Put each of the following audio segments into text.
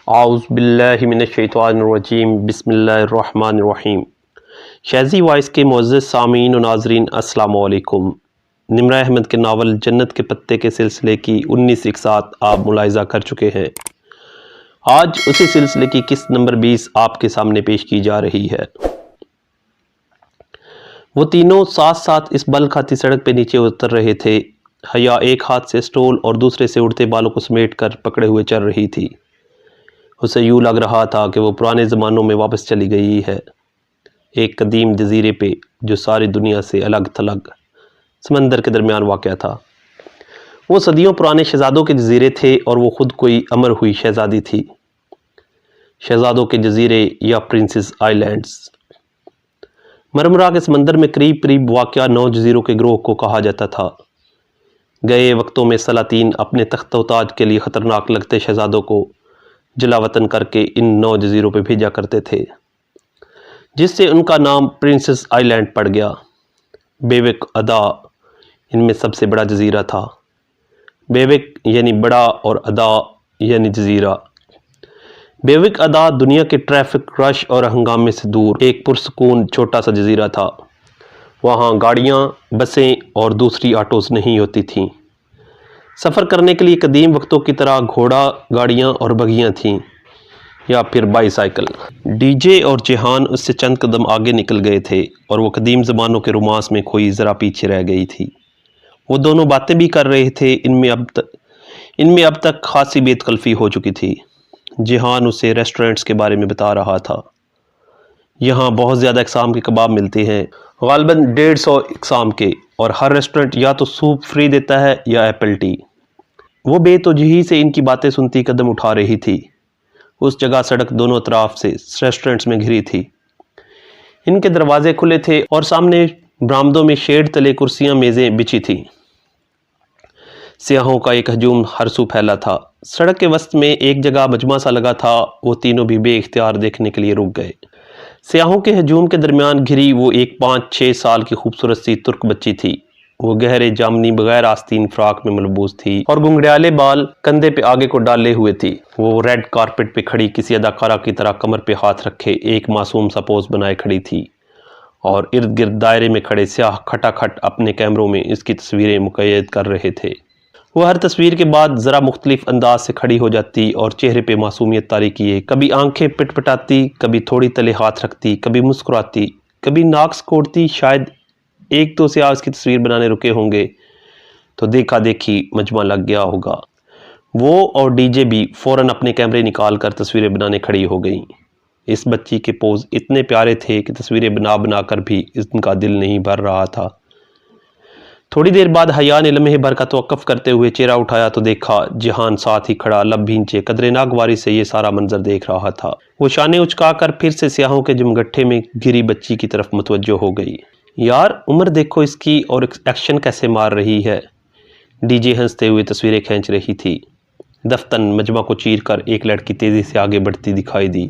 اعوذ باللہ من الشیطان الرجیم بسم اللہ الرحمن الرحیم۔ شیزی وائس کے معزز سامعین و ناظرین السلام علیکم۔ نمرہ احمد کے ناول جنت کے پتے کے سلسلے کی 19 اقساط آپ ملاحظہ کر چکے ہیں۔ آج اسی سلسلے کی قسط نمبر 20 آپ کے سامنے پیش کی جا رہی ہے۔ وہ تینوں ساتھ ساتھ اس بل کھاتی سڑک پہ نیچے اتر رہے تھے۔ حیا ایک ہاتھ سے سٹول اور دوسرے سے اڑتے بالوں کو سمیٹ کر پکڑے ہوئے چل رہی تھی۔ اسے یوں لگ رہا تھا کہ وہ پرانے زمانوں میں واپس چلی گئی ہے، ایک قدیم جزیرے پہ جو ساری دنیا سے الگ تھلگ سمندر کے درمیان واقع تھا۔ وہ صدیوں پرانے شہزادوں کے جزیرے تھے اور وہ خود کوئی امر ہوئی شہزادی تھی۔ شہزادوں کے جزیرے یا پرنسز آئی لینڈز۔ مرمرا کے سمندر میں قریب قریب واقع 9 جزیروں کے گروہ کو کہا جاتا تھا۔ گئے وقتوں میں سلاطین اپنے تخت و تاج کے لیے خطرناک لگتے شہزادوں کو جلا وطن کر کے ان 9 جزیروں پہ بھیجا کرتے تھے، جس سے ان کا نام پرنسز آئی لینڈ پڑ گیا۔ بیوک ادا ان میں سب سے بڑا جزیرہ تھا۔ بیوک یعنی بڑا اور ادا یعنی جزیرہ۔ بیوک ادا دنیا کے ٹریفک رش اور ہنگامے سے دور ایک پرسکون چھوٹا سا جزیرہ تھا۔ وہاں گاڑیاں، بسیں اور دوسری آٹوز نہیں ہوتی تھیں۔ سفر کرنے کے لیے قدیم وقتوں کی طرح گھوڑا گاڑیاں اور بگیاں تھیں یا پھر بائی سائیکل۔ ڈی جے اور جہان اس سے چند قدم آگے نکل گئے تھے اور وہ قدیم زمانوں کے رومانس میں کھوئی ذرا پیچھے رہ گئی تھی۔ وہ دونوں باتیں بھی کر رہے تھے، ان میں اب تک خاصی بے تکلفی ہو چکی تھی۔ جہان اسے ریسٹورنٹس کے بارے میں بتا رہا تھا۔ یہاں بہت زیادہ اقسام کے کباب ملتے ہیں، غالباً 150 اقسام کے، اور ہر ریسٹورنٹ یا تو سوپ فری دیتا ہے یا ایپل ٹی۔ وہ بے توجہی سے ان کی باتیں سنتی قدم اٹھا رہی تھی۔ اس جگہ سڑک دونوں اطراف سے ریسٹورنٹس میں گھری تھی۔ ان کے دروازے کھلے تھے اور سامنے برآمدوں میں شیڈ تلے کرسیاں میزیں بچھی تھیں۔ سیاحوں کا ایک ہجوم ہر سو پھیلا تھا۔ سڑک کے وسط میں ایک جگہ مجمع سا لگا تھا، وہ تینوں بھی بے اختیار دیکھنے کے لیے رک گئے۔ سیاحوں کے ہجوم کے درمیان گھری وہ ایک 5-6 سال کی خوبصورت سی ترک بچی تھی۔ وہ گہرے جامنی بغیر آستین فراق میں ملبوس تھی اور گنگڑیالے بال کندھے پہ آگے کو ڈالے ہوئے تھی۔ وہ ریڈ کارپٹ پہ کھڑی کسی اداکارہ کی طرح کمر پہ ہاتھ رکھے ایک معصوم سا پوز بنائے کھڑی تھی، اور ارد گرد دائرے میں کھڑے سیاہ کھٹا کھٹ اپنے کیمروں میں اس کی تصویریں مقید کر رہے تھے۔ وہ ہر تصویر کے بعد ذرا مختلف انداز سے کھڑی ہو جاتی اور چہرے پہ معصومیت طاری کیے کبھی آنکھیں پٹ پٹاتی، کبھی تھوڑی تلے ہاتھ رکھتی، کبھی مسکراتی، کبھی ناک سکوڑتی۔ شاید 1-2 سیاح اس کی تصویر بنانے رکے ہوں گے تو دیکھا دیکھی مجمع لگ گیا ہوگا۔ وہ اور ڈی جے بھی فوراً اپنے کیمرے نکال کر تصویریں بنانے کھڑی ہو گئیں۔ اس بچی کے پوز اتنے پیارے تھے کہ تصویریں بنا کر بھی ان کا دل نہیں بھر رہا تھا۔ تھوڑی دیر بعد حیا نے لمحے بھر کا توقف کرتے ہوئے چہرہ اٹھایا تو دیکھا جہان ساتھ ہی کھڑا لب بھینچے قدرے ناگواری سے یہ سارا منظر دیکھ رہا تھا۔ وہ شانے اچکا کر پھر سے سیاحوں کے جمگٹھے میں گھری بچی کی طرف متوجہ ہو گئی۔ یار عمر دیکھو اس کی، اور ایکشن کیسے مار رہی ہے۔ ڈی جے ہنستے ہوئے تصویریں کھینچ رہی تھی۔ دفتن مجمع کو چیر کر ایک لڑکی تیزی سے آگے بڑھتی دکھائی دی۔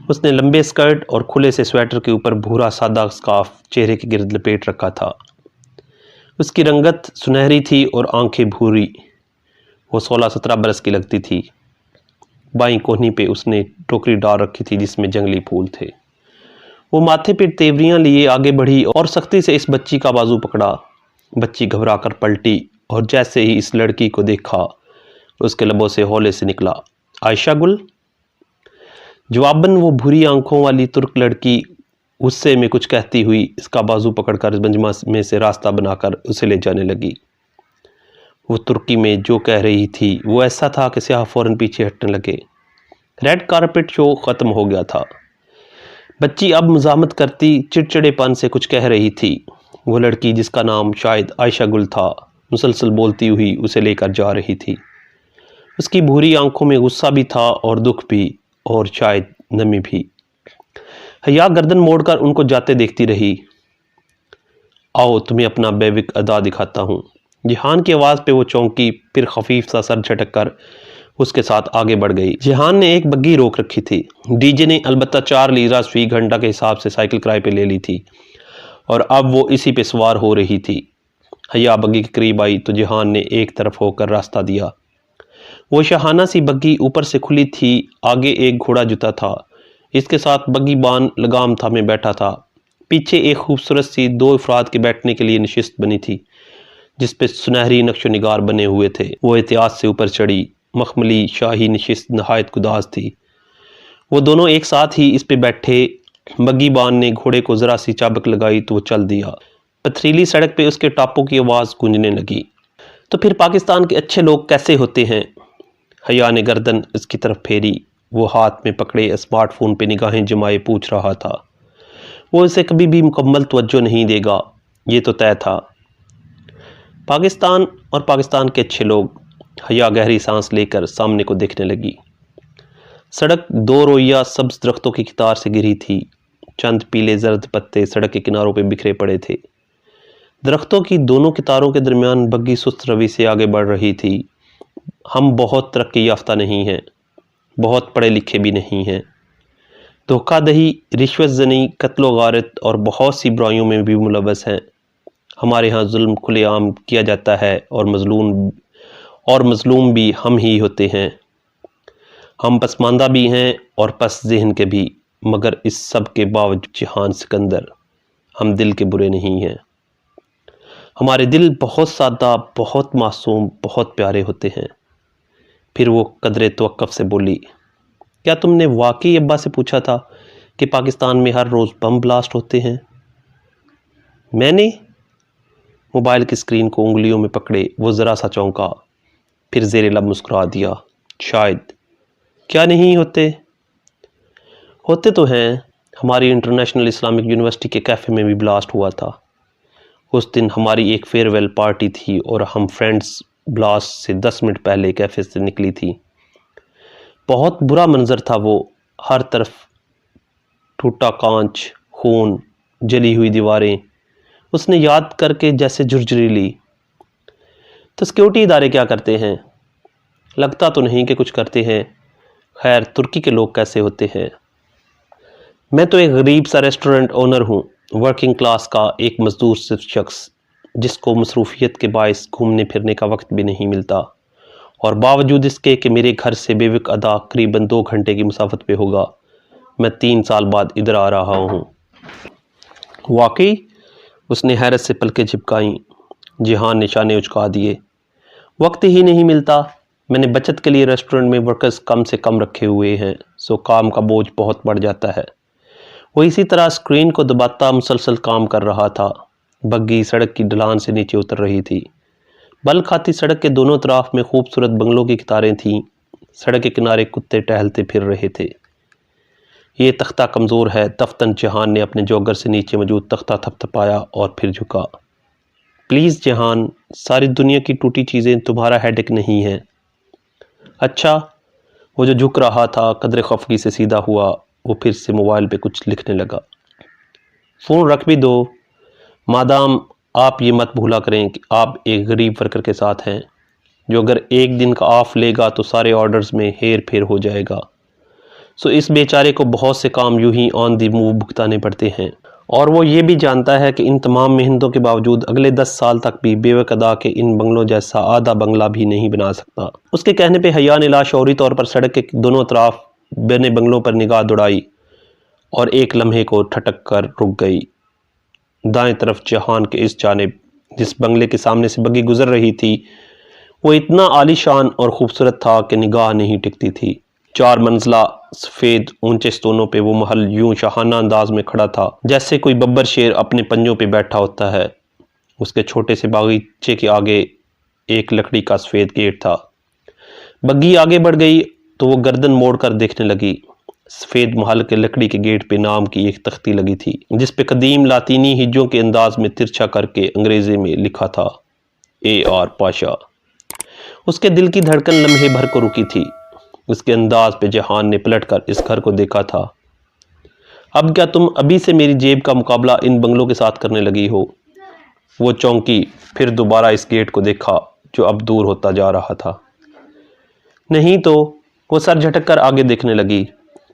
اس نے لمبے اسکرٹ اور کھلے سے سویٹر کے اوپر بھورا سادہ اسکارف چہرے کے گرد لپیٹ رکھا تھا۔ اس کی رنگت سنہری تھی اور آنکھیں بھوری۔ وہ 16-17 برس کی لگتی تھی۔ بائیں کوہنی پہ اس نے ٹوکری ڈال رکھی تھی جس میں جنگلی پھول تھے۔ وہ ماتھے پہ تیوریاں لیے آگے بڑھی اور سختی سے اس بچی کا بازو پکڑا۔ بچی گھبرا کر پلٹی اور جیسے ہی اس لڑکی کو دیکھا اس کے لبوں سے ہولے سے نکلا، عائشہ گل۔ جواباً وہ بھوری آنکھوں والی ترک لڑکی غصے میں کچھ کہتی ہوئی اس کا بازو پکڑ کر مجمع میں سے راستہ بنا کر اسے لے جانے لگی۔ وہ ترکی میں جو کہہ رہی تھی وہ ایسا تھا کہ سیاح فوراً پیچھے ہٹنے لگے۔ ریڈ کارپٹ شو ختم ہو گیا تھا۔ بچی اب مزاحمت کرتی چڑچڑے پن سے کچھ کہہ رہی تھی۔ وہ لڑکی جس کا نام شاید عائشہ گل تھا مسلسل بولتی ہوئی اسے لے کر جا رہی تھی۔ اس کی بھوری آنکھوں میں غصہ بھی تھا اور دکھ بھی اور شاید نمی بھی۔ حیا گردن موڑ کر ان کو جاتے دیکھتی رہی۔ آؤ تمہیں اپنا بیوک ادا دکھاتا ہوں۔ جہان کی آواز پہ وہ چونکی، پھر خفیف سا سر جھٹک کر اس کے ساتھ آگے بڑھ گئی۔ جہان نے ایک بگی روک رکھی تھی۔ ڈی جے نے البتہ 4 لیرہ فی گھنٹہ کے حساب سے سائیکل کرائے پہ لے لی تھی اور اب وہ اسی پہ سوار ہو رہی تھی۔ حیا بگی کے قریب آئی تو جہان نے ایک طرف ہو کر راستہ دیا۔ وہ شاہانہ سی بگی اوپر سے کھلی تھی، آگے ایک گھوڑا جتا تھا، اس کے ساتھ بگی بان لگام تھامے بیٹھا تھا۔ پیچھے ایک خوبصورت سی 2 افراد کے بیٹھنے کے لیے نشست بنی تھی جس پہ سنہری نقش و نگار بنے ہوئے تھے۔ وہ احتیاط سے اوپر چڑھی۔ مخملی شاہی نشست نہایت گداز تھی۔ وہ دونوں ایک ساتھ ہی اس پہ بیٹھے۔ بگی بان نے گھوڑے کو ذرا سی چابک لگائی تو وہ چل دیا۔ پتھریلی سڑک پہ اس کے ٹاپوں کی آواز گونجنے لگی۔ تو پھر پاکستان کے اچھے لوگ کیسے ہوتے ہیں؟ حیا نے گردن اس کی طرف پھیری۔ وہ ہاتھ میں پکڑے اسمارٹ فون پہ نگاہیں جمائے پوچھ رہا تھا۔ وہ اسے کبھی بھی مکمل توجہ نہیں دے گا، یہ تو طے تھا۔ پاکستان اور پاکستان کے اچھے لوگ۔ حیا گہری سانس لے کر سامنے کو دیکھنے لگی۔ سڑک 2 رویہ سبز درختوں کی قطار سے گھری تھی۔ چند پیلے زرد پتے سڑک کے کناروں پہ بکھرے پڑے تھے۔ درختوں کی دونوں قطاروں کے درمیان بگی سست روی سے آگے بڑھ رہی تھی۔ ہم بہت ترقی یافتہ نہیں ہیں، بہت پڑھے لکھے بھی نہیں ہیں۔ دھوکہ دہی، رشوت زنی، قتل و غارت اور بہت سی برائیوں میں بھی ملوث ہیں۔ ہمارے ہاں ظلم کھلے عام کیا جاتا ہے اور مظلوم بھی ہم ہی ہوتے ہیں۔ ہم پسماندہ بھی ہیں اور پس ذہن کے بھی، مگر اس سب کے باوجود جہان سکندر، ہم دل کے برے نہیں ہیں۔ ہمارے دل بہت سادہ، بہت معصوم، بہت پیارے ہوتے ہیں۔ پھر وہ قدرے توقف سے بولی، کیا تم نے واقعی ابا سے پوچھا تھا کہ پاکستان میں ہر روز بم بلاسٹ ہوتے ہیں؟ میں نے موبائل کی اسکرین کو انگلیوں میں پکڑے وہ ذرا سا چونکا، پھر زیر لب مسکرا دیا۔ شاید۔ کیا نہیں ہوتے؟ ہوتے تو ہیں۔ ہماری انٹرنیشنل اسلامک یونیورسٹی کے کیفے میں بھی بلاسٹ ہوا تھا۔ اس دن ہماری ایک فیئر ویل پارٹی تھی اور ہم فرینڈز بلاسٹ سے 10 منٹ پہلے کیفے سے نکلی تھی۔ بہت برا منظر تھا وہ، ہر طرف ٹوٹا کانچ، خون، جلی ہوئی دیواریں۔ اس نے یاد کر کے جیسے جھرجھری لی۔ تو سیکیورٹی ادارے کیا کرتے ہیں؟ لگتا تو نہیں کہ کچھ کرتے ہیں۔ خیر ترکی کے لوگ کیسے ہوتے ہیں؟ میں تو ایک غریب سا ریسٹورنٹ اونر ہوں، ورکنگ کلاس کا ایک مزدور صرف شخص، جس کو مصروفیت کے باعث گھومنے پھرنے کا وقت بھی نہیں ملتا، اور باوجود اس کے کہ میرے گھر سے بیوک ادا قریباً 2 گھنٹے کی مسافت پہ ہوگا، میں 3 سال بعد ادھر آ رہا ہوں۔ واقعی؟ اس نے حیرت سے پلکیں جھپکائیں۔ جہان نے شانے اچکا دیے۔ وقت ہی نہیں ملتا۔ میں نے بچت کے لیے ریسٹورنٹ میں ورکرز کم سے کم رکھے ہوئے ہیں، سو کام کا بوجھ بہت بڑھ جاتا ہے۔ وہ اسی طرح اسکرین کو دباتا مسلسل کام کر رہا تھا۔ بگی سڑک کی ڈھلان سے نیچے اتر رہی تھی۔ بل کھاتی سڑک کے دونوں طرف میں خوبصورت بنگلوں کی قطاریں تھیں۔ سڑک کے کنارے کتے ٹہلتے پھر رہے تھے۔ یہ تختہ کمزور ہے، دفتن جہان نے اپنے جوگر سے نیچے موجود تختہ تھپتھپایا اور پھر جھکا۔ پلیز جہان، ساری دنیا کی ٹوٹی چیزیں تمہارا ہیڈک نہیں ہیں۔ اچھا۔ وہ جو جھک رہا تھا قدر خفگی سے سیدھا ہوا۔ وہ پھر سے موبائل پہ کچھ لکھنے لگا۔ فون رکھ بھی دو۔ مادام آپ یہ مت بھولا کریں کہ آپ ایک غریب ورکر کے ساتھ ہیں، جو اگر ایک دن کا آف لے گا تو سارے آرڈرز میں ہیر پھیر ہو جائے گا۔ سو اس بیچارے کو بہت سے کام یوں ہی آن دی موو بھگتانے پڑتے ہیں، اور وہ یہ بھی جانتا ہے کہ ان تمام محنتوں کے باوجود اگلے 10 سال تک بھی بیوک ادا کے ان بنگلوں جیسا آدھا بنگلہ بھی نہیں بنا سکتا۔ اس کے کہنے پہ حیا نے لاشعوری طور پر سڑک کے دونوں طرف بنے بنگلوں پر نگاہ دوڑائی اور ایک لمحے کو ٹھٹک کر رک گئی۔ دائیں طرف جہان کے اس جانب جس بنگلے کے سامنے سے بگی گزر رہی تھی وہ اتنا عالی شان اور خوبصورت تھا کہ نگاہ نہیں ٹکتی تھی۔ 4 منزلہ سفید اونچے ستونوں پہ وہ محل یوں شاہانہ انداز میں کھڑا تھا جیسے کوئی ببر شیر اپنے پنجوں پہ بیٹھا ہوتا ہے۔ اس کے چھوٹے سے باغیچے کے آگے ایک لکڑی کا سفید گیٹ تھا۔ بگی آگے بڑھ گئی تو وہ گردن موڑ کر دیکھنے لگی۔ سفید محل کے لکڑی کے گیٹ پہ نام کی ایک تختی لگی تھی جس پہ قدیم لاطینی ہجوں کے انداز میں ترچھا کر کے انگریزی میں لکھا تھا A.R. پاشا۔ اس کے دل کی دھڑکن لمحے بھر کو رکی تھی۔ اس کے انداز پہ جہان نے پلٹ کر اس گھر کو دیکھا تھا۔ اب کیا تم ابھی سے میری جیب کا مقابلہ ان بنگلوں کے ساتھ کرنے لگی ہو؟ وہ چونکی، پھر دوبارہ اس گیٹ کو دیکھا جو اب دور ہوتا جا رہا تھا۔ نہیں تو۔ وہ سر جھٹک کر آگے دیکھنے لگی۔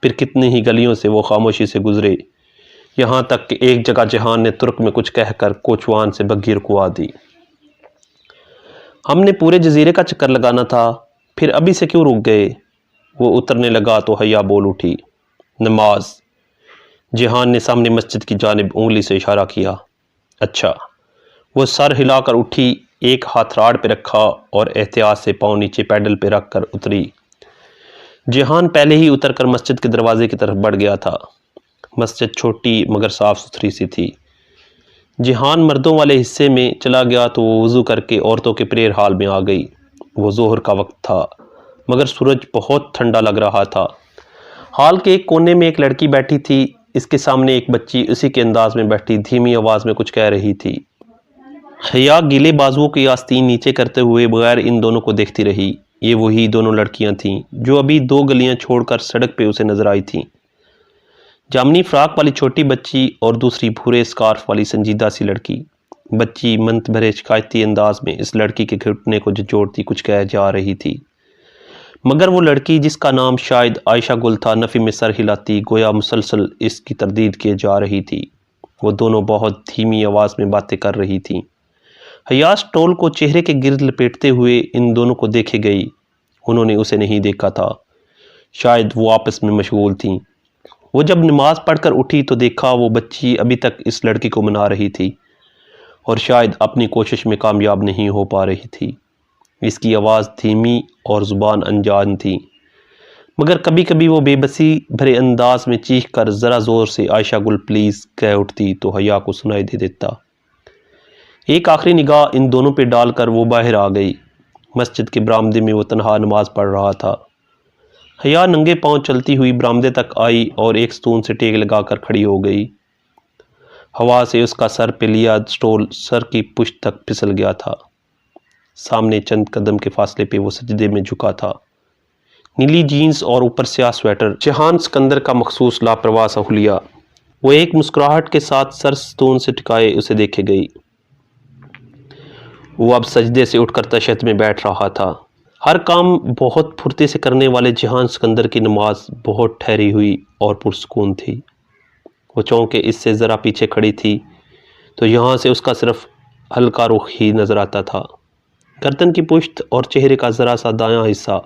پھر کتنی ہی گلیوں سے وہ خاموشی سے گزرے، یہاں تک کہ ایک جگہ جہان نے ترک میں کچھ کہہ کر کوچوان سے بگھی رکوا دی۔ ہم نے پورے جزیرے کا چکر لگانا تھا، پھر ابھی سے کیوں رک گئے؟ وہ اترنے لگا تو حیا بول اٹھی، نماز۔ جہان نے سامنے مسجد کی جانب انگلی سے اشارہ کیا۔ اچھا۔ وہ سر ہلا کر اٹھی، ایک ہاتھ راڑ پہ رکھا اور احتیاط سے پاؤں نیچے پیڈل پہ رکھ کر اتری۔ جہان پہلے ہی اتر کر مسجد کے دروازے کی طرف بڑھ گیا تھا۔ مسجد چھوٹی مگر صاف ستھری سی تھی۔ جہان مردوں والے حصے میں چلا گیا تو وہ وضو کر کے عورتوں کے پریئر ہال میں آ گئی۔ وہ ظہر کا وقت تھا مگر سورج بہت ٹھنڈا لگ رہا تھا۔ ہال کے ایک کونے میں ایک لڑکی بیٹھی تھی، اس کے سامنے ایک بچی اسی کے انداز میں بیٹھی دھیمی آواز میں کچھ کہہ رہی تھی۔ حیا گیلے بازوؤں کی آستین نیچے کرتے ہوئے بغیر ان دونوں کو دیکھتی رہی۔ یہ وہی دونوں لڑکیاں تھیں جو ابھی 2 گلیاں چھوڑ کر سڑک پہ اسے نظر آئی تھیں۔ جامنی فراق والی چھوٹی بچی اور دوسری بھورے اسکارف والی سنجیدہ سی لڑکی۔ بچی منت بھرے شکایتی انداز میں اس لڑکی کے گھٹنے کو جھنجھوڑتی کچھ کہہ جا رہی تھی، مگر وہ لڑکی جس کا نام شاید عائشہ گل تھا نفی میں سر ہلاتی گویا مسلسل اس کی تردید کیے جا رہی تھی۔ وہ دونوں بہت دھیمی آواز میں باتیں کر رہی تھیں۔ حیا اسٹول کو چہرے کے گرد لپیٹتے ہوئے ان دونوں کو دیکھے گئی۔ انہوں نے اسے نہیں دیکھا تھا، شاید وہ آپس میں مشغول تھیں۔ وہ جب نماز پڑھ کر اٹھی تو دیکھا وہ بچی ابھی تک اس لڑکی کو منا رہی تھی اور شاید اپنی کوشش میں کامیاب نہیں ہو پا رہی تھی۔ اس کی آواز دھیمی اور زبان انجان تھی، مگر کبھی کبھی وہ بے بسی بھرے انداز میں چیخ کر ذرا زور سے عائشہ گل پلیز کہہ اٹھتی تو حیا کو سنائی دے دیتا۔ ایک آخری نگاہ ان دونوں پہ ڈال کر وہ باہر آ گئی۔ مسجد کے برآمدے میں وہ تنہا نماز پڑھ رہا تھا۔ حیا ننگے پاؤں چلتی ہوئی برآمدے تک آئی اور ایک ستون سے ٹیک لگا کر کھڑی ہو گئی۔ ہوا سے اس کا سر پہ لیا سٹول سر کی پشت تک پھسل گیا تھا۔ سامنے چند قدم کے فاصلے پہ وہ سجدے میں جھکا تھا، نیلی جینز اور اوپر سیاہ سویٹر، جہان سکندر کا مخصوص لاپرواہ سا حلیہ۔ وہ ایک مسکراہٹ کے ساتھ سر ستون سے ٹکائے اسے دیکھے گئی۔ وہ اب سجدے سے اٹھ کر تشہد میں بیٹھ رہا تھا۔ ہر کام بہت پھرتی سے کرنے والے جہان سکندر کی نماز بہت ٹھہری ہوئی اور پرسکون تھی۔ وہ چونکہ اس سے ذرا پیچھے کھڑی تھی تو یہاں سے اس کا صرف ہلکا رخ ہی نظر آتا تھا، گردن کی پشت اور چہرے کا ذرا سا دایاں حصہ۔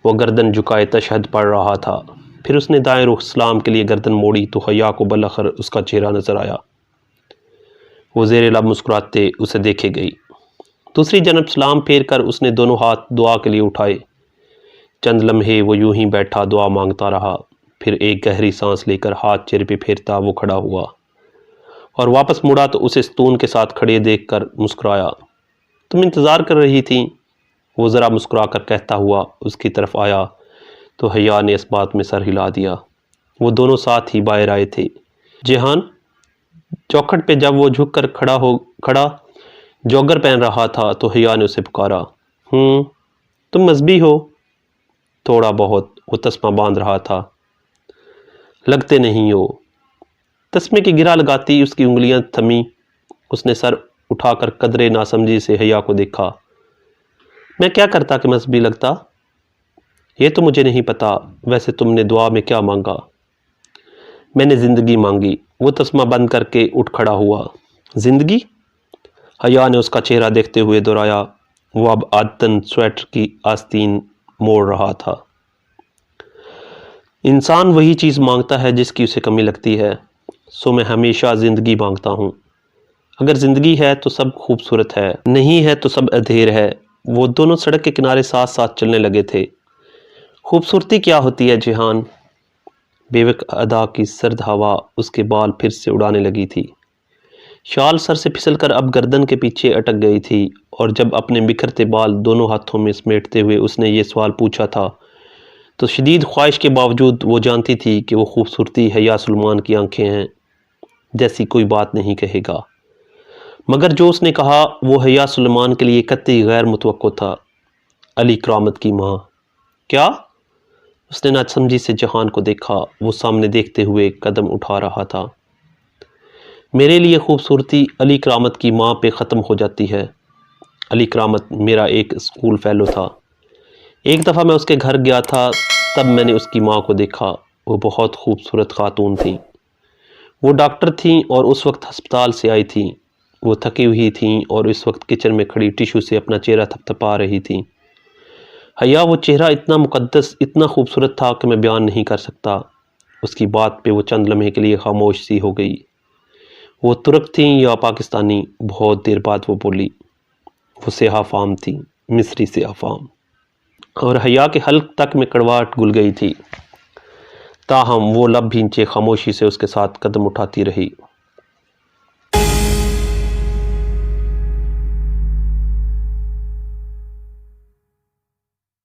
وہ گردن جھکائے تشہد پڑھ رہا تھا، پھر اس نے دائیں رخ سلام کے لیے گردن موڑی تو حیا کو بالاخر اس کا چہرہ نظر آیا۔ وہ زیر لب مسکراتے اسے دیکھے گئی۔ دوسری جانب سلام پھیر کر اس نے دونوں ہاتھ دعا کے لیے اٹھائے۔ چند لمحے وہ یوں ہی بیٹھا دعا مانگتا رہا، پھر ایک گہری سانس لے کر ہاتھ چہرے پہ پھیرتا وہ کھڑا ہوا اور واپس مڑا تو اسے ستون کے ساتھ کھڑے دیکھ کر مسکرایا۔ تم انتظار کر رہی تھی؟ وہ ذرا مسکرا کر کہتا ہوا اس کی طرف آیا تو حیا نے اس بات میں سر ہلا دیا۔ وہ دونوں ساتھ ہی باہر آئے تھے۔ جہان چوکھٹ پہ جب وہ جھک کر کھڑا جوگر پہن رہا تھا تو حیا نے اسے پکارا، تم مذہبی ہو؟ تھوڑا بہت، وہ تسمہ باندھ رہا تھا۔ لگتے نہیں ہو۔ تسمے کی گرہ لگاتی اس کی انگلیاں تھمی۔ اس نے سر اٹھا کر قدرے ناسمجھی سے حیا کو دیکھا۔ میں کیا کرتا کہ مذہبی لگتا؟ یہ تو مجھے نہیں پتا۔ ویسے تم نے دعا میں کیا مانگا؟ میں نے زندگی مانگی۔ وہ تسمہ بند کر کے اٹھ کھڑا ہوا۔ زندگی؟ حیا نے اس کا چہرہ دیکھتے ہوئے دہرایا۔ وہ اب عادتاً سویٹر کی آستین موڑ رہا تھا۔ انسان وہی چیز مانگتا ہے جس کی اسے کمی لگتی ہے، سو میں ہمیشہ زندگی مانگتا ہوں۔ اگر زندگی ہے تو سب خوبصورت ہے، نہیں ہے تو سب اندھیر ہے۔ وہ دونوں سڑک کے کنارے ساتھ ساتھ چلنے لگے تھے۔ خوبصورتی کیا ہوتی ہے جہان؟ بیوک ادا کی سرد ہوا اس کے بال پھر سے اڑانے لگی تھی۔ شال سر سے پھسل کر اب گردن کے پیچھے اٹک گئی تھی، اور جب اپنے بکھرتے بال دونوں ہاتھوں میں سمیٹتے ہوئے اس نے یہ سوال پوچھا تھا تو شدید خواہش کے باوجود وہ جانتی تھی کہ وہ خوبصورتی حیا سلمان کی آنکھیں ہیں جیسی کوئی بات نہیں کہے گا، مگر جو اس نے کہا وہ حیا سلمان کے لیے قطعی غیر متوقع تھا۔ علی کرامت کی ماں۔ کیا؟ اس نے ناسمجھی سے جہان کو دیکھا۔ وہ سامنے دیکھتے ہوئے قدم اٹھا رہا تھا۔ میرے لیے خوبصورتی علی کرامت کی ماں پہ ختم ہو جاتی ہے۔ علی کرامت میرا ایک اسکول فیلو تھا۔ ایک دفعہ میں اس کے گھر گیا تھا، تب میں نے اس کی ماں کو دیکھا۔ وہ بہت خوبصورت خاتون تھیں۔ وہ ڈاکٹر تھیں اور اس وقت ہسپتال سے آئی تھیں۔ وہ تھکی ہوئی تھیں اور اس وقت کچن میں کھڑی ٹیشو سے اپنا چہرہ تھپتھپا رہی تھیں۔ حیا وہ چہرہ اتنا مقدس، اتنا خوبصورت تھا کہ میں بیان نہیں کر سکتا۔ اس کی بات پہ وہ چند لمحے کے لیے خاموش سی ہو گئی۔ وہ ترک تھیں یا پاکستانی؟ بہت دیر بعد وہ بولی، وہ سیاہ فام تھی، مصری سیاہ فام۔ اور حیا کے حلق تک میں کڑواہٹ گھل گئی تھی، تاہم وہ لب بھینچے خاموشی سے اس کے ساتھ قدم اٹھاتی رہی۔